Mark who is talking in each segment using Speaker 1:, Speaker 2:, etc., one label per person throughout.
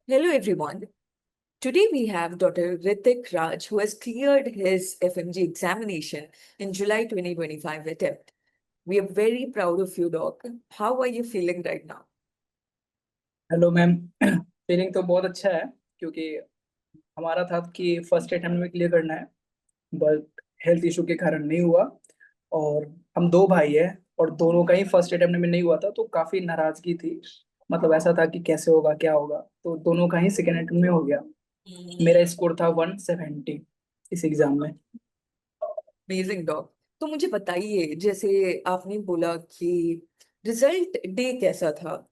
Speaker 1: Hello, everyone. Today we have Dr. Ritik Raj, who has cleared his FMG examination in July 2025 attempt. We are very proud of you, Doc. How are you feeling right now?
Speaker 2: Hello ma'am. Feeling तो बहुत अच्छा है क्योंकि हमारा था कि first attempt में clear करना है, बट हेल्थ इशू के कारण नहीं हुआ। और हम दो भाई हैं और दोनों का ही फर्स्ट अटेम्प्ट में नहीं हुआ था, तो काफी नाराजगी थी। मतलब ऐसा था कि कैसे होगा क्या होगा, तो दोनों का ही सेकेंड अटेम्प्ट में हो गया। मेरा स्कोर था 170 इस एग्जाम में।
Speaker 1: Amazing, doc. तो मुझे बताइए, जैसे आपने बोला कि रिजल्ट डे कैसा था?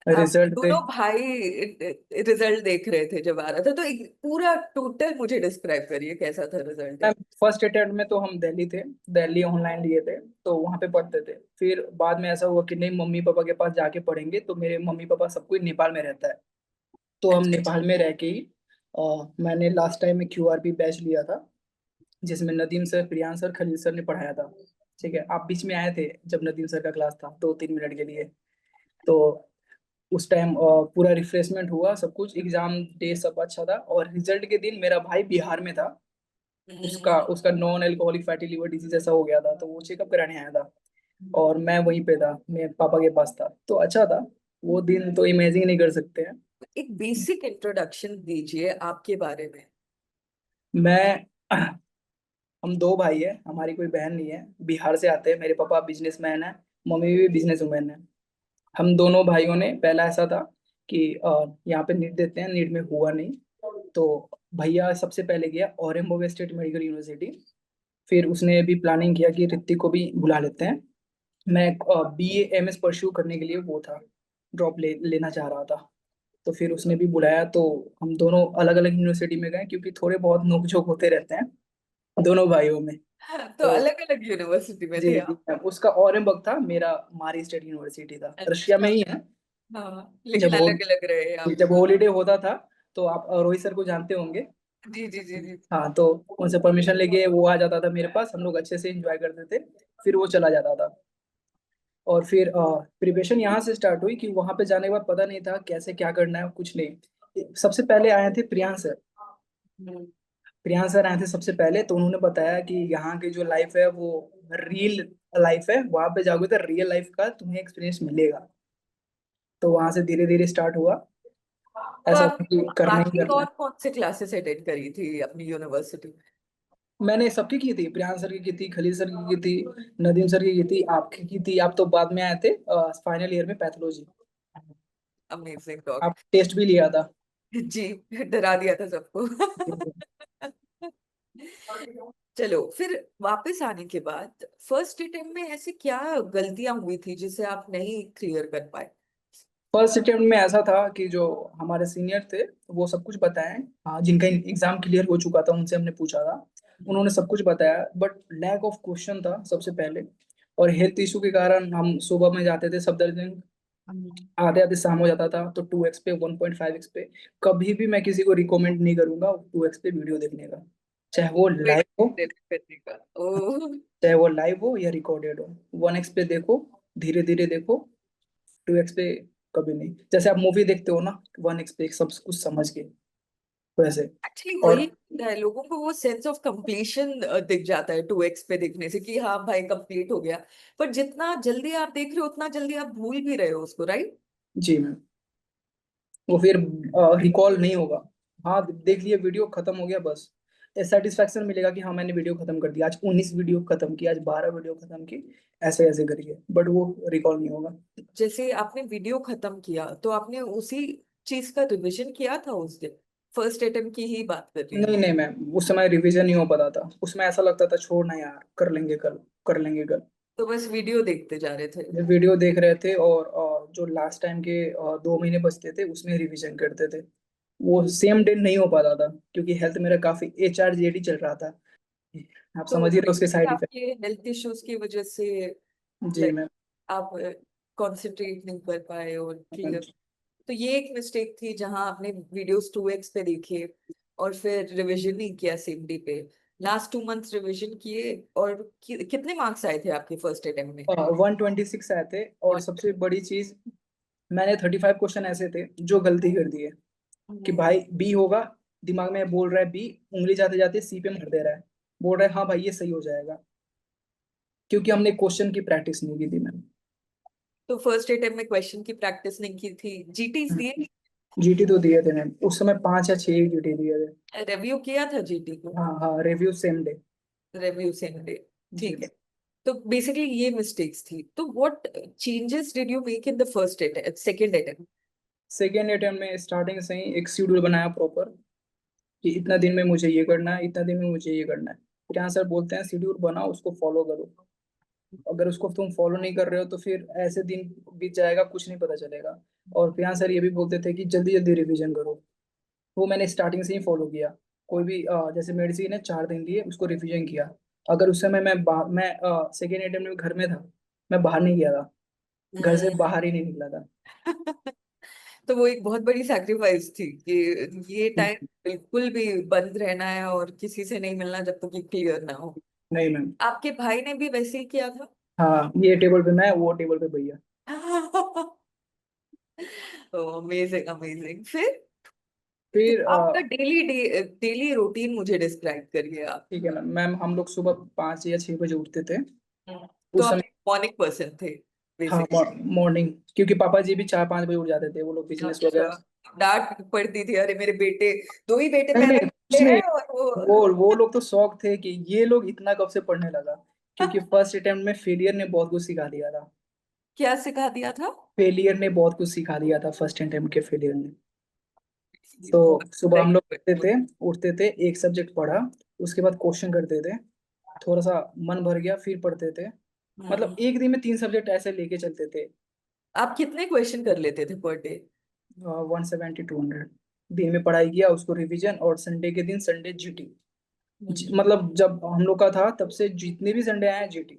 Speaker 1: आप
Speaker 2: रिजल्ट
Speaker 1: दोनों भाई रिजल्ट देख रहे थे जब आ रहा था, तो एक पूरा टोटल मुझे डिस्क्राइब करिए कैसा था result day.
Speaker 2: Ma'am, first attempt में तो हम दिल्ली थे। दिल्ली ऑनलाइन लिए थे, तो वहाँ पे पढ़ते थे। फिर बाद में ऐसा हुआ कि नहीं, मम्मी पापा के पास जाके पढ़ेंगे, तो मेरे मम्मी पापा सब कोई नेपाल में रहता है। तो हम
Speaker 1: अच्छा।
Speaker 2: नेपाल में रह के ही मैंने लास्ट टाइम में क्यूआरपी बैच लिया था, जिसमें Nadeem sir, Priyansh sir, Khalil sir ने पढ़ाया था। ठीक है, आप बीच में आए थे जब नदीम सर का क्लास था 2-3 मिनट के लिए। तो उस टाइम पूरा रिफ्रेशमेंट हुआ, सब कुछ एग्जाम डे सब अच्छा था। और रिजल्ट के दिन मेरा भाई बिहार में था। उसका उसका non alcoholic fatty liver disease ऐसा हो गया था, तो वो चेकअप कराने आया था। और मैं वहीं पे था, मेरे पापा के पास था, तो अच्छा था। वो दिन तो इमेजिन नहीं कर सकते हैं।
Speaker 1: एक बेसिक इंट्रोडक्शन दीजिए आपके बारे में।
Speaker 2: मैं हम दो भाई है, हमारी कोई बहन नहीं है। बिहार से आते हैं, मेरे पापा बिजनेसमैन है, मम्मी भी बिजनेस वुमेन है। हम दोनों भाइयों ने, पहला ऐसा था कि यहाँ पे नीट देते हैं, नीट में हुआ नहीं। तो भैया सबसे पहले गया औरंगाबाद स्टेट मेडिकल यूनिवर्सिटी। फिर उसने भी प्लानिंग किया कि ऋतिक को भी बुला लेते हैं। मैं BA MS परस्यू करने के लिए वो था, ड्रॉप लेना चाह रहा था। तो फिर उसने भी बुलाया, तो हम दोनों अलग अलग यूनिवर्सिटी में गए, क्योंकि थोड़े बहुत नोकझोंक होते रहते हैं दोनों भाइयों में।
Speaker 1: हाँ, तो
Speaker 2: तो
Speaker 1: अलग अलग यूनिवर्सिटी में
Speaker 2: जी
Speaker 1: थे
Speaker 2: जी,
Speaker 1: आप?
Speaker 2: उसका औरंगाबाद था, मेरा मारी स्टेट यूनिवर्सिटी था, रशिया में
Speaker 1: अच्छा।
Speaker 2: ही है।
Speaker 1: हाँ, लेकिन
Speaker 2: जब हो
Speaker 1: अलग अलग रहे आप।
Speaker 2: जब हॉलीडे होता था, तो आप रोहित सर को जानते होंगे।
Speaker 1: जी जी जी जी।
Speaker 2: हाँ, तो उनसे परमिशन लेके वो आ जाता था मेरे पास, हम लोग अच्छे से एंजॉय करते थे। फिर वो चला जाता था। और फिर प्रिपरेशन यहाँ से स्टार्ट हुई कि वहां पे जाने के बाद पता नहीं था कैसे क्या करना है, कुछ नहीं। सबसे पहले आए थे प्रियांश सर।
Speaker 1: हम्म।
Speaker 2: प्रियांश सर आए थे सबसे पहले, तो उन्होंने बताया कि यहाँ की जो लाइफ है वो रियल लाइफ है, वहां पे जाओगे तो रियल लाइफ का तुम्हें एक्सपीरियंस मिलेगा। तो वहां से धीरे धीरे स्टार्ट हुआ,
Speaker 1: तो
Speaker 2: ऐसा
Speaker 1: आप
Speaker 2: था कि करना ही
Speaker 1: बाकी
Speaker 2: करना
Speaker 1: और
Speaker 2: है।
Speaker 1: कौन से क्लासेस अटेंड करी थी अपनी यूनिवर्सिटी में?
Speaker 2: मैंने सबकी की थी, प्रियांश सर की थी, खलील सर की थी, नदीम सर की थी, आपकी की थी। आप तो बाद में आए थे फाइनल ईयर में पैथोलॉजी।
Speaker 1: Amazing dog.
Speaker 2: आप टेस्ट भी लिया था।
Speaker 1: जी, डरा दिया था सबको। चलो, फिर वापस आने के बाद फर्स्ट अटेम्प्ट में ऐसी क्या गलतियां हुई थी जिसे आप नहीं क्लियर कर पाए?
Speaker 2: फर्स्ट अटेम्प्ट में ऐसा था कि जो हमारे सीनियर थे वो सब कुछ बताएं। हाँ, जिनका एग्जाम क्लियर हो चुका था उनसे हमने पूछा था, उन्होंने सब कुछ बताया, बट लैक ऑफ क्वेश्चन था सबसे पहले। और हेल्थ इशू के कारण हम सुबह में जाते थे सफदरजंग,
Speaker 1: हम्म।
Speaker 2: आधे आधे शाम हो जाता था। तो 2x पे, 1.5x पे, कभी भी मैं किसी को रिकमेंड नहीं करूंगा 2x पे वीडियो देखने का, चाहे वो लाइव हो,
Speaker 1: करने का ओ।
Speaker 2: या रिकॉर्डेड हो। 1x पे देखो, धीरे धीरे देखो। 2x पे कभी नहीं। जैसे आप मूवी देखते हो ना, 1x पे सब कुछ समझ के, वैसे।
Speaker 1: एक्चुअली
Speaker 2: और
Speaker 1: वही होता है, लोगों को वो सेंस ऑफ कंप्लीशन दिख जाता है 2x पे देखने से कि हाँ भाई कंप्लीट हो गया। पर जितना जल्दी आप देख रहे हो उतना जल्दी आप भूल भी रहे हो उसको, राइट?
Speaker 2: जी मैम, वो फिर रिकॉल नहीं होगा। हाँ, देख लिया, वीडियो खत्म हो गया, बस सेटिस्फेक्शन मिलेगा कि हाँ मैंने वीडियो खत्म कर दिया, आज 19 वीडियो खत्म की, आज 12 वीडियो खत्म की, ऐसे ऐसे करिए, बट वो रिकॉल नहीं होगा।
Speaker 1: जैसे आपने वीडियो खत्म किया तो आपने उसी चीज का रिवीजन किया था उस दिन? फर्स्ट अटेम्प्ट की ही बात कर रही
Speaker 2: नहीं
Speaker 1: हूँ।
Speaker 2: नहीं मैम, उस समय रिवीजन नहीं हो पाता था, उसमें ऐसा लगता था छोड़ना यार, कर लेंगे कल, कर लेंगे कल।
Speaker 1: तो बस वीडियो देखते जा रहे थे।
Speaker 2: वीडियो देख रहे थे, और जो लास्ट टाइम के 2 महीने बचते थे उसमें रिवीजन करते थे। वो सेम डे नहीं हो पाता था, क्योंकि हेल्थ मेरा काफी HRJD चल रहा था। आप
Speaker 1: तो
Speaker 2: समझ ही रहे हो उसके साइड इफेक्ट।
Speaker 1: आपके हेल्थ इश्यूज की वजह से
Speaker 2: जी
Speaker 1: लाइक
Speaker 2: मैम।
Speaker 1: आप कंसंट्रेट नहीं कर पाए और क्लियर। तो ये एक मिस्टेक थी जहां आपने वीडियोस 2x पे देखे और फिर रिवीजन नहीं किया सेम डे पे। लास्ट 2 मंथ्स रिवीजन किए और कितने मार्क्स आए थे आपके फर्स्ट अटेम्प्ट में?
Speaker 2: 126 आए थे, और सबसे बड़ी चीज, मैंने 35 क्वेश्चन ऐसे थे जो गलती कर दिए। कि भाई बी होगा, दिमाग में बोल रहा है बी, उंगली जाते जाते सी पे मार दे रहा है, बोल रहा है हाँ भाई ये सही हो जाएगा, क्योंकि हमने क्वेश्चन की प्रैक्टिस नहीं की थी मैम।
Speaker 1: तो फर्स्ट अटेम्प्ट में क्वेश्चन की प्रैक्टिस नहीं की थी, जीटीज दिए?
Speaker 2: जीटी तो दिए थे मैम, उस समय 5 या 6 जीटी दिए थे।
Speaker 1: रिव्यू किया था जीटी को?
Speaker 2: हाँ हाँ, review same day.
Speaker 1: Review same day,
Speaker 2: जी।
Speaker 1: ठीक है। तो बेसिकली ये मिस्टेक्स थी, तो what changes did you make in the first attempt, second attempt?
Speaker 2: Second attempt में स्टार्टिंग से ही एक शेड्यूल बनाया प्रॉपर, कि इतना दिन में मुझे ये करना है, इतना दिन में मुझे ये करना है। फिर यहाँ सर बोलते हैं शेड्यूल बनाओ, उसको फॉलो करो। अगर उसको तुम फॉलो नहीं कर रहे हो तो फिर ऐसे दिन बीत जाएगा, कुछ नहीं पता चलेगा। और फिर यहाँ सर ये भी बोलते थे कि जल्दी जल्दी रिवीजन करो। वो मैंने स्टार्टिंग से ही फॉलो किया। कोई भी जैसे मेडिसिन है 4 दिन दिए, उसको रिवीजन किया। अगर उस समय मैं सेकेंड अटेम्प्ट में घर में था, मैं बाहर नहीं गया था, घर से बाहर ही नहीं निकला था।
Speaker 1: तो वो एक बहुत बड़ी सैक्रिफाइस थी कि ये टाइम बिल्कुल भी बंद रहना है और किसी से नहीं मिलना जब तक ये क्लियर ना हो।
Speaker 2: नहीं मैम।
Speaker 1: आपके भाई ने भी वैसे ही किया था?
Speaker 2: हाँ, ये टेबल पे मैं, वो टेबल पे भैया।
Speaker 1: Amazing amazing. फिर
Speaker 2: फिर
Speaker 1: आपका डेली डेली रूटीन मुझे डिस्क्राइब करिए आप।
Speaker 2: ठीक है मैम। मैम हम लोग सुबह 5 या 6 बजे उठते थे
Speaker 1: तो
Speaker 2: उस
Speaker 1: आप
Speaker 2: समय।
Speaker 1: मॉर्निंग पर्सन थे
Speaker 2: हाँ,
Speaker 1: बेसिकली?
Speaker 2: मॉर्निंग, क्योंकि पापा जी भी 4-5 बजे उठ जाते थे, वो लोग बिजनेस
Speaker 1: अच्छा,
Speaker 2: वगैरह।
Speaker 1: डांट पड़ती थी, अरे मेरे बेटे, दो ही बेटे
Speaker 2: नहीं
Speaker 1: पैदा
Speaker 2: नहीं, कुछ
Speaker 1: किए
Speaker 2: नहीं।
Speaker 1: हैं और
Speaker 2: वो लोग तो शौक थे कि ये लोग इतना कब से पढ़ने लगा, क्योंकि फर्स्ट अटेम्प्ट में फेलियर ने बहुत कुछ सिखा दिया था।
Speaker 1: क्या सिखा दिया था?
Speaker 2: फेलियर ने बहुत कुछ सिखा दिया था, फर्स्ट अटेम्प्ट के फेलियर ने। तो
Speaker 1: बहुत
Speaker 2: सुबह हम
Speaker 1: सही।
Speaker 2: लोग उठते थे, एक सब्जेक्ट पढ़ा, उसके बाद क्वेश्चन करते थे, थोड़ा सा मन भर गया फिर पढ़ते थे। मतलब
Speaker 1: हम्म।
Speaker 2: एक दिन में 3 सब्जेक्ट ऐसे लेके चलते थे।
Speaker 1: आप कितने क्वेश्चन कर लेते थे पर डे?
Speaker 2: 170-200 दिन में पढ़ाई किया, उसको रिवीजन, और संडे के दिन संडे जीटी। मतलब जब हम लोग का था तब से जितने भी संडे आए जीटी।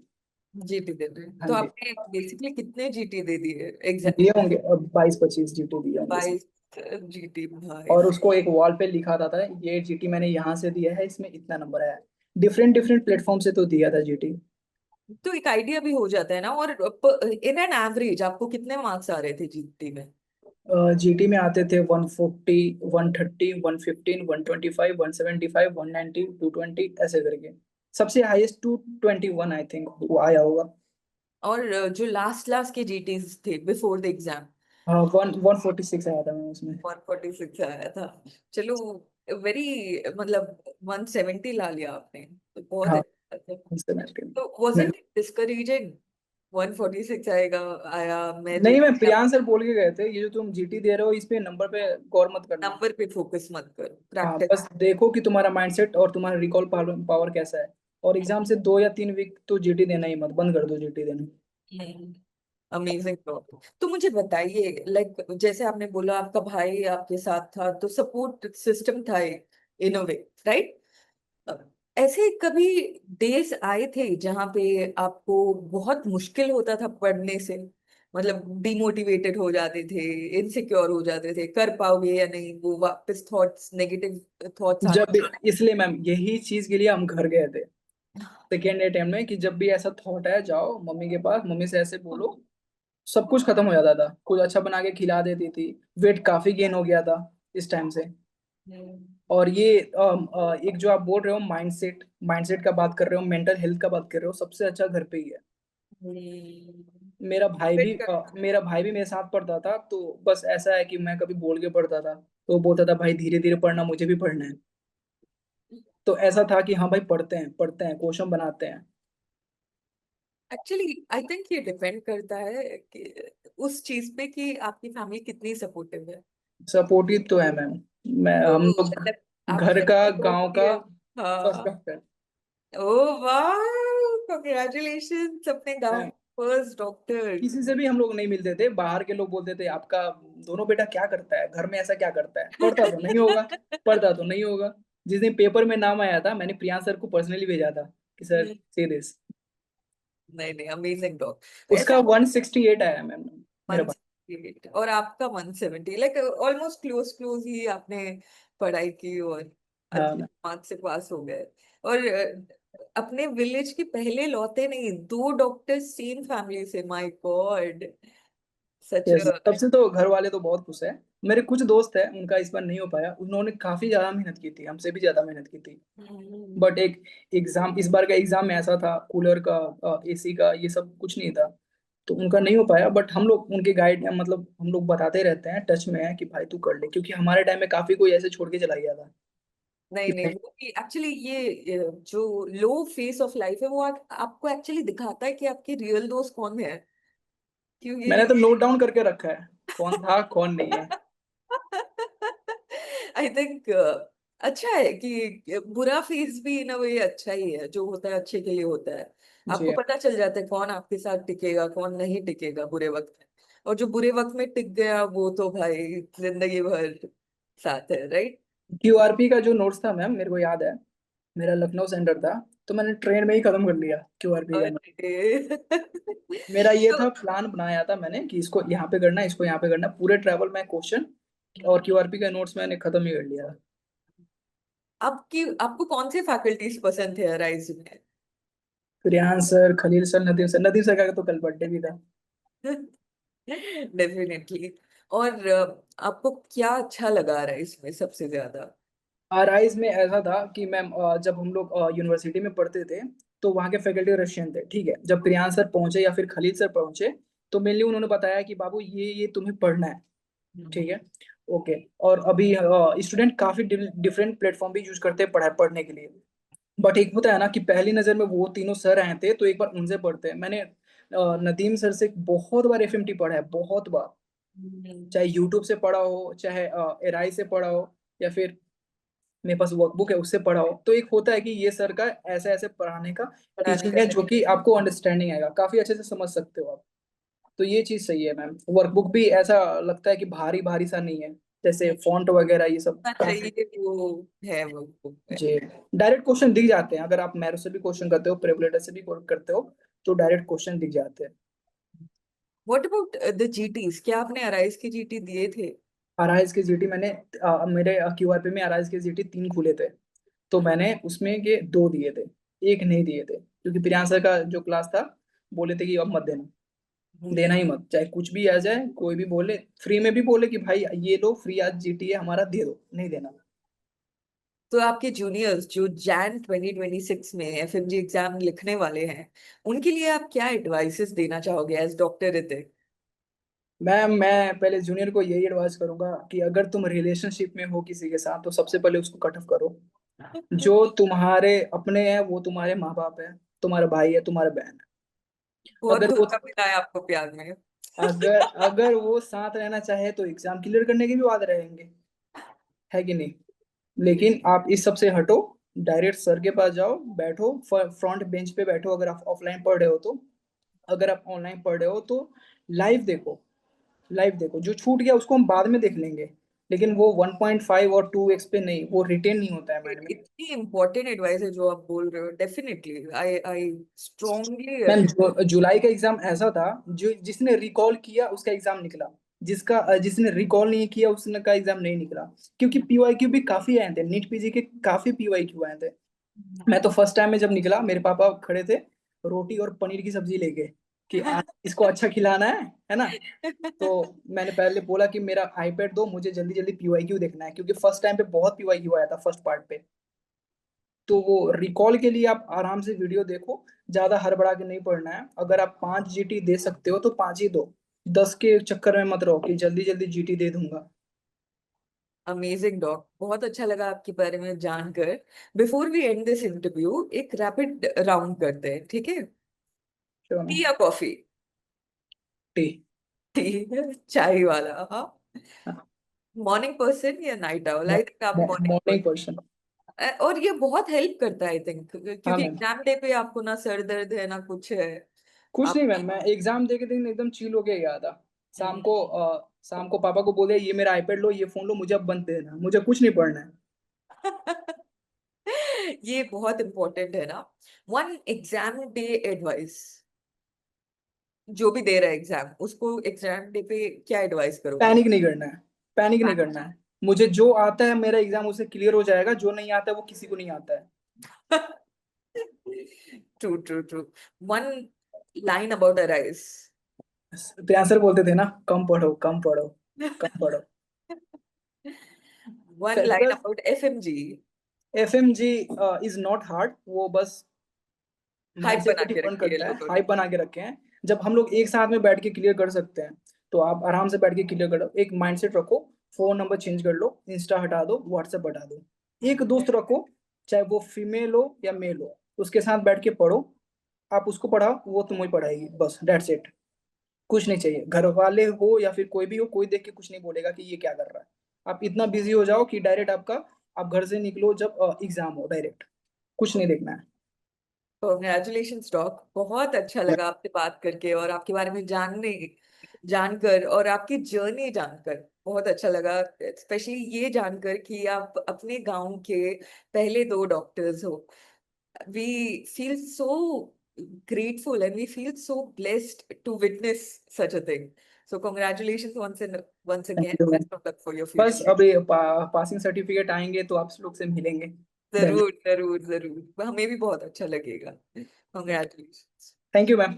Speaker 1: जीटी दे रहे हैं।
Speaker 2: हाँ
Speaker 1: तो
Speaker 2: जी।
Speaker 1: आपने बेसिकली कितने जीटी दे दिए
Speaker 2: दिए
Speaker 1: एग्जैक्ट?
Speaker 2: होंगे अब 22-25 जीटी दिए होंगे इसमें।
Speaker 1: 22 जीटी भाई।
Speaker 2: और उसको एक वॉल पे लिखा था ये जीटी मैंने यहाँ से दिया है, इसमें इतना नंबर आया है। डिफरेंट डिफरेंट प्लेटफॉर्म से तो दिया था जीटी।
Speaker 1: तो एक आइडिया भी हो जाता है ना। और इन एन एवरेज आपको कितने मार्क्स आ रहे थे जीटी में?
Speaker 2: जीटी में आते थे 140, 130, 115, 125, 175, 190, 220 ऐसे करके। सबसे हाईएस्ट 221 आई थिंक वो आया होगा।
Speaker 1: और जो लास्ट लास्ट के जीटीज थे बिफोर द एग्जाम?
Speaker 2: हाँ, 146 आया था मैं उसमें।
Speaker 1: 146 आया था। चलो, वेरी, मतलब 170 ला लिया आपने, तो बहुत
Speaker 2: हाँ,
Speaker 1: अच्छा था।
Speaker 2: उससे मैंने
Speaker 1: तो wasn't it discouraging? 146 आएगा, आया, मैं
Speaker 2: नहीं, मैं
Speaker 1: जीटी।
Speaker 2: प्रियांश सर बोल के गए थे, ये जो तुम जीटी दे रहे हो इस पे नंबर पे गौर मत करना।
Speaker 1: नंबर पे फोकस मत करो,
Speaker 2: हाँ,
Speaker 1: प्रैक्टिस।
Speaker 2: बस देखो कि तुम्हारा माइंडसेट और तुम्हारा रिकॉल पावर पावर कैसा है। और एग्जाम से 2 या 3 वीक तो जीटी देना ही मत, बंद कर दो जीटी देना।
Speaker 1: अमेजिंग। तो मुझे बताइए, लाइक जैसे आपने बोला आपका भाई आपके साथ था, तो सपोर्ट सिस्टम था इन अ वे, राइट? ऐसे कभी डेज आए थे जहाँ पे आपको बहुत मुश्किल होता था पढ़ने से? मतलब डिमोटिवेटेड हो जाते थे, इनसिक्योर हो जाते थे, कर पाओगे या नहीं, वो वापस थॉट्स, नेगेटिव थॉट्स आने?
Speaker 2: जब इसलिए मैम यही चीज के लिए हम घर गए थे सेकेंड अटेम्प्ट में, कि जब भी ऐसा थॉट है जाओ मम्मी के पास, मम्मी से ऐसे बोलो, सब कुछ खत्म हो जाता था। कुछ अच्छा बना के खिला देती थी। वेट काफी गेन हो गया था इस टाइम से।
Speaker 1: हम्म।
Speaker 2: और ये एक जो आप बोल रहे हो माइंडसेट, माइंडसेट का बात कर रहे हो, मेंटल हेल्थ का बात कर रहे हो, सबसे अच्छा घर पे ही है।
Speaker 1: फिट कर।
Speaker 2: मेरा भाई भी मेरे साथ पढ़ता था, तो बस ऐसा है कि मैं कभी बोल के पढ़ता था, तो वो बोलता था भाई धीरे धीरे पढ़ना, मुझे भी पढ़ना है। तो ऐसा था कि हाँ भाई पढ़ते हैं, क्वेश्चन बनाते हैं।
Speaker 1: एक्चुअली आई थिंक ये डिपेंड करता है कि उस चीज पे कि आपकी फैमिली कितनी सपोर्टिव है।
Speaker 2: सपोर्टिव तो है मैम। मैं
Speaker 1: तो
Speaker 2: हम लोग
Speaker 1: मतलब आपकी
Speaker 2: घर का,
Speaker 1: सपोर्ट
Speaker 2: गांव
Speaker 1: भी
Speaker 2: का
Speaker 1: है।
Speaker 2: फर्स्ट
Speaker 1: हाँ।
Speaker 2: डॉक्टर।
Speaker 1: ओ वाह, कांग्रेचुलेशन अपने गांव फर्स्ट डॉक्टर।
Speaker 2: किसी से भी हम लोग नहीं मिलते थे, बाहर के लोग बोलते थे आपका दोनों बेटा क्या करता है घर में, ऐसा क्या करता है, पढ़ता तो नहीं होगा। जिस दिन पेपर में नाम आया था, मैंने प्रियांश सर को पर्सनली भेजा था कि सर से दिस।
Speaker 1: नहीं नहीं, अमेजिंग डॉग।
Speaker 2: उसका
Speaker 1: ऐसा
Speaker 2: 168 आया मैम, मेरा भाई।
Speaker 1: 168 और आपका 170, लाइक ऑलमोस्ट क्लोज क्लोज ही आपने पढ़ाई की और
Speaker 2: हाँ
Speaker 1: अच्छे
Speaker 2: मैम।
Speaker 1: मार्क्स से पास हो गए। और अपने विलेज के पहले लौटे नहीं, दो डॉक्टर सेम फैमिली से, माय गॉड। सच।
Speaker 2: यस, तब से तो घर वाले तो बहुत खुश है। मेरे कुछ दोस्त है, उनका इस बार नहीं हो पाया, उन्होंने काफी ज्यादा मेहनत की थी, हमसे भी ज्यादा मेहनत की थी।
Speaker 1: हम्म,
Speaker 2: बट एक एग्जाम, इस बार का एग्जाम में ऐसा था, कूलर का, एसी का, ये सब कुछ नहीं था, तो उनका नहीं हो पाया। बट हम लोग उनके गाइड, मतलब हम लोग बताते रहते हैं, टच में है कि भाई तू कर ले, क्योंकि हमारे टाइम में काफी कोई ऐसे छोड़ के चला गया था
Speaker 1: नहीं
Speaker 2: कि
Speaker 1: नहीं,
Speaker 2: भाई।
Speaker 1: वो एक्चुअली ये जो लो फेस ऑफ लाइफ है वो आपको एक्चुअली दिखाता है कि आपके रियल दोस्त कौन है,
Speaker 2: मैंने
Speaker 1: क्योंकि
Speaker 2: तो नोट डाउन करके रखा है कौन था कौन नहीं है।
Speaker 1: आई थिंक अच्छा है कि बुरा फेस भी ना वो ये अच्छा ही है, जो होता है अच्छे के लिए होता है। आपको
Speaker 2: जी।
Speaker 1: पता चल जाता है कौन आपके साथ टिकेगा कौन नहीं टिकेगा बुरे वक्त में, और जो बुरे वक्त में टिक गया वो तो भाई जिंदगी भर साथ है, राइट।
Speaker 2: क्यूआरपी का जो नोट्स था मैम, मेरे को याद है, मेरा लखनऊ सेंटर था, तो मैंने ट्रेन में ही खत्म कर लिया क्यूआरपी का।
Speaker 1: अरे
Speaker 2: मेरा ये
Speaker 1: तो
Speaker 2: था, प्लान बनाया था मैंने कि इसको यहाँ पे करना है, इसको यहाँ पे करना है, पूरे ट्रैवल में क्वेश्चन और क्यूआरपी का नोट्स मैंने खत्म ही कर लिया था।
Speaker 1: आपको कौन से फैकल्टीज पसंद थे राइज में?
Speaker 2: Riyan sir, Khalil sir, Nadeem sir, Nadeem sir का तो कल बर्थडे भी था।
Speaker 1: डेफिनेटली। और आपको क्या अच्छा लगा रहा है इसमें सबसे ज्यादा?
Speaker 2: आरआईज में ऐसा था कि मैम, जब हम लोग यूनिवर्सिटी में पढ़ते थे, तो वहाँ के फैकल्टी रशियन थे, ठीक है। जब प्रियांश सर पहुंचे या फिर खलील सर पहुंचे, तो मेनली उन्होंने बताया कि बाबू ये तुम्हें पढ़ना है, ठीक है, ओके। और अभी स्टूडेंट काफी डिफरेंट प्लेटफॉर्म भी यूज करते हैं पढ़ने के लिए। बट एक होता है ना कि पहली नजर में वो तीनों सर आए थे, तो एक बार उनसे पढ़ते हैं। मैंने नदीम सर से बहुत बार एफएमटी पढ़ा है, बहुत बार,
Speaker 1: हम्म,
Speaker 2: चाहे यूट्यूब से पढ़ा हो, चाहे एराई से पढ़ा हो, या फिर मेरे पास वर्कबुक है उससे पढ़ा हो। तो एक होता है कि ये सर का ऐसे ऐसे पढ़ाने का
Speaker 1: पढ़ाने
Speaker 2: टीचिंग
Speaker 1: का
Speaker 2: है, जो कि
Speaker 1: तरीका
Speaker 2: आपको अंडरस्टैंडिंग आएगा, काफी अच्छे से समझ सकते हो आप। तो ये चीज सही है मैम। वर्कबुक भी ऐसा लगता है कि भारी भारी सा नहीं है, जैसे फॉन्ट वगैरह ये सब
Speaker 1: होना
Speaker 2: काफी।
Speaker 1: चाहिए वो है वो बुक में।
Speaker 2: जी। डायरेक्ट क्वेश्चन दिख जाते हैं, अगर आप मैरो से भी क्वेश्चन करते हो, प्रेबलेटर से भी करते हो, तो डायरेक्ट क्वेश्चन दिख जाते हैं।
Speaker 1: व्हाट अबाउट द जीटीज, क्या आपने अराइज की जीटी दिए थे?
Speaker 2: आरआईएस के जीटी मैंने, मेरे क्यूआरपी में आरआईएस के जीटी 3 खुले थे, तो मैंने उसमें के 2 दिए थे, एक नहीं दिए थे, क्योंकि प्रियांश सर का जो क्लास था, बोले थे कि अब मत देना, देना
Speaker 1: हम्म,
Speaker 2: ही मत, चाहे कुछ भी आ जाए, कोई भी बोले, फ्री में भी बोले कि भाई ये लो, फ्री आज जीटी है हमारा, दे दो, नहीं देना।
Speaker 1: तो आपके जूनियर्स जो जैन 2026 में एफएमजी एग्जाम लिखने वाले हैं, उनके लिए आप क्या एडवाइसेस देना चाहोगे एज डॉक्टर ऋतिक?
Speaker 2: मैं पहले जूनियर को यही एडवाइस करूंगा कि अगर तुम रिलेशनशिप में हो किसी के साथ, तो सबसे पहले उसको कट ऑफ करो। जो तुम्हारे अपने हैं वो तुम्हारे माँ बाप है, तुम्हारा भाई है, तुम्हारा बहन है।
Speaker 1: बहुत
Speaker 2: अगर वो
Speaker 1: धोखा मिला है आपको प्यार में।
Speaker 2: अगर अगर वो साथ रहना चाहे, तो एग्जाम क्लियर करने के भी वादे रहेंगे, है कि नहीं। लेकिन आप इस सब से हटो, डायरेक्ट सर के पास जाओ, बैठो, फ्रंट बेंच पे बैठो, अगर आप ऑफलाइन पढ़ रहे हो तो। अगर आप ऑनलाइन पढ़ रहे हो तो लाइव देखो, लाइव देखो, जो छूट गया उसको हम बाद में देख लेंगे, लेकिन वो 1.5 और 2x पे नहीं, वो रिटेन नहीं होता है माइंड में।
Speaker 1: इतनी इम्पोर्टेंट एडवाइस है जो आप बोल रहे हो, definitely I I strongly
Speaker 2: ma'am,
Speaker 1: agree.
Speaker 2: जुलाई का एग्जाम ऐसा था, जो जिसने रिकॉल किया उसका एग्जाम निकला, जिसने रिकॉल नहीं किया उसने का एग्जाम नहीं निकला। क्योंकि पीवाईक्यू भी काफी आए थे, नीट पीजी के काफी पीवाईक्यू आए थे। मैं तो फर्स्ट टाइम में जब निकला, मेरे पापा खड़े थे रोटी और पनीर की सब्जी लेके, कि आज इसको अच्छा खिलाना है ना। तो मैंने पहले बोला कि मेरा आईपैड दो, मुझे जल्दी जल्दी पीवाईक्यू देखना है, क्योंकि फर्स्ट टाइम पे बहुत पीवाईक्यू आया था फर्स्ट पार्ट पे। तो वो रिकॉल के लिए आप आराम से वीडियो देखो, ज्यादा हड़बड़ा के नहीं पढ़ना है। अगर आप 5 जीटी दे सकते हो तो 5 ही दो, 10 के चक्कर में मत रहो कि जल्दी जल्दी जीटी दे दूंगा।
Speaker 1: अमेजिंग डॉग, बहुत अच्छा लगा आपके बारे में जानकर। Before we end this interview एक रैपिड राउंड करते हैं, ठीक है?
Speaker 2: चलो।
Speaker 1: टी या कॉफी?
Speaker 2: टी।
Speaker 1: टी। चाय वाला, हाँ। मॉर्निंग पर्सन या नाइट आउल? आई थिंक आप मॉर्निंग
Speaker 2: मॉर्निंग
Speaker 1: पर्सन।
Speaker 2: पर्सन।
Speaker 1: और ये बहुत हेल्प करता है आई थिंक,
Speaker 2: हाँ
Speaker 1: क्योंकि
Speaker 2: मैम।
Speaker 1: एग्जाम डे पे आपको ना सर दर्द है ना कुछ है।
Speaker 2: कुछ नहीं
Speaker 1: आप
Speaker 2: मैम, मैं एग्जाम दे के दिन एकदम चिल होके गया था। शाम
Speaker 1: हम्म।
Speaker 2: को शाम को पापा को बोले ये मेरा आईपैड लो, ये फोन लो, मुझे अब बंद देना, मुझे कुछ नहीं पढ़ना है।
Speaker 1: ये बहुत इंपॉर्टेंट है ना। वन एग्जाम डे एडवाइस, जो भी दे रहा है एग्जाम उसको एग्जाम डे पे क्या एडवाइस करोगे?
Speaker 2: पैनिक नहीं करना है, पैनिक नहीं करना है। मुझे जो आता है मेरा एग्जाम उससे क्लियर हो जाएगा, जो नहीं आता है वो किसी को नहीं आता है।
Speaker 1: True true true. One line about arise.
Speaker 2: तो आंसर बोलते थे ना, कम पढ़ो कम पढ़ो कम पढ़ो।
Speaker 1: one line
Speaker 2: Festivals,
Speaker 1: about FMG.
Speaker 2: FMG is not hard, वो बस
Speaker 1: हाइप
Speaker 2: माइंडसेट
Speaker 1: बना
Speaker 2: पे
Speaker 1: के
Speaker 2: डिपेंड
Speaker 1: रखी है
Speaker 2: करता है,
Speaker 1: लोगों ने।
Speaker 2: हाइप बना के रखे हैं। जब हम लोग एक साथ में बैठ के क्लियर कर सकते हैं तो आप आराम से बैठ के क्लियर करो। एक माइंडसेट रखो, फोन नंबर चेंज कर लो, इंस्टा हटा दो, व्हाट्सएप हटा दो, एक दोस्त रखो, चाहे वो फीमेल हो या मेल हो, उसके साथ बैठ के पढ़ो। आप उसको पढ़ाओ, वो तुम्हें पढ़ाएगी, बस दैट्स इट। कुछ नहीं चाहिए, घर वाले हो या फिर कोई भी हो, कोई देख के कुछ नहीं बोलेगा कि ये क्या कर रहा है। आप इतना बिजी हो जाओ कि डायरेक्ट आपका, आप घर से निकलो जब एग्जाम हो, डायरेक्ट कुछ नहीं देखना है।
Speaker 1: कॉन्ग्रेचुलेशंस डॉक, बहुत अच्छा लगा आपसे बात करके और आपके बारे में जानकर और आपकी जर्नी जानकर बहुत अच्छा लगा। स्पेशली ये जानकर कि आप अपने गांव के पहले 2 डॉक्टर्स हो। We feel so grateful and we feel so blessed to witness such a thing. So congratulations once
Speaker 2: thank
Speaker 1: again.
Speaker 2: You.
Speaker 1: Best of luck for your
Speaker 2: बस
Speaker 1: future.
Speaker 2: अभी पासिंग सर्टिफिकेट आएंगे तो आप लोग से मिलेंगे।
Speaker 1: जरूर जरूर जरूर, हमें भी बहुत अच्छा लगेगा। Congratulations.
Speaker 2: Thank you ma'am.